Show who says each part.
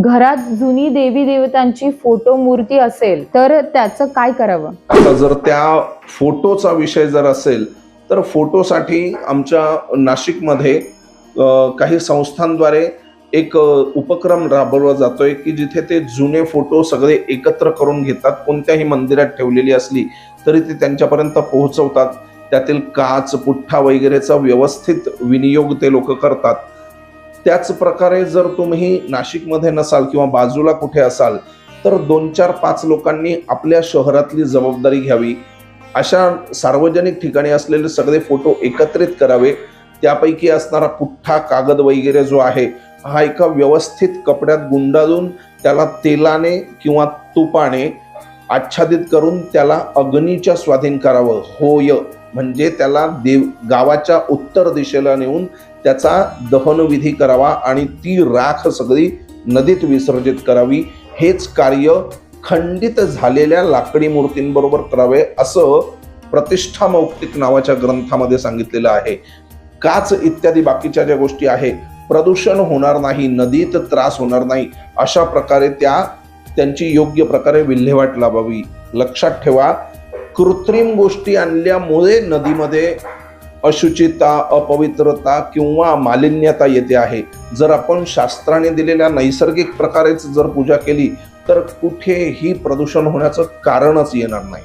Speaker 1: घरात जुनी देवी देवतांची फोटो मूर्ती असेल तर त्याचं काय करावं?
Speaker 2: आता जर त्या फोटोचा विषय जर असेल तर फोटोसाठी आमच्या नाशिकमध्ये काही संस्थांद्वारे एक उपक्रम राबवला जातोय की जिथे ते जुने फोटो सगळे एकत्र करून घेतात. कोणत्याही मंदिरात ठेवलेली असली तरी ते त्यांच्यापर्यंत पोहोचवतात. त्यातील काच, पुठ्ठा वगैरेचा व्यवस्थित विनियोग ते लोक करतात. त्याच प्रकारे जर तुम्ही नाशिकमध्ये नसाल किंवा बाजूला कुठे असाल तर 2-4-5 लोकांनी आपल्या शहरातली जबाबदारी घ्यावी. अशा सार्वजनिक ठिकाणी असलेले सगळे फोटो एकत्रित करावे. त्यापैकी असणारा पुठ्ठा कागद वगैरे जो आहे हा एका व्यवस्थित कपड्यात गुंडाळून त्याला तेलाने किंवा तुपाने आच्छादित करून त्याला अग्नीच्या स्वाधीन करावं. होय म्हणजे त्याला गावाच्या उत्तर दिशेला नेऊन त्याचा दहनविधी करावा आणि ती राख सगळी नदीत विसर्जित करावी. हेच कार्य खंडित झालेल्या लाकडी मूर्तींबरोबर करावे असं प्रतिष्ठा मौक्तिक नावाच्या ग्रंथामध्ये सांगितलेलं आहे. काच इत्यादी बाकीच्या ज्या गोष्टी आहे, प्रदूषण होणार नाही, नदीत त्रास होणार नाही, अशा प्रकारे त्यांची योग्य प्रकारे विल्हेवाट लावावी. लक्षात ठेवा, कृत्रिम गोष्टी आणल्यामुळे नदीमध्ये अशुचिता, अपवित्रता किंवा मालिन्यता येते आहे. जर आपण शास्त्राने दिलेल्या नैसर्गिक प्रकारेच जर पूजा केली तर कुठेही प्रदूषण होण्याचं कारणच येणार नाही.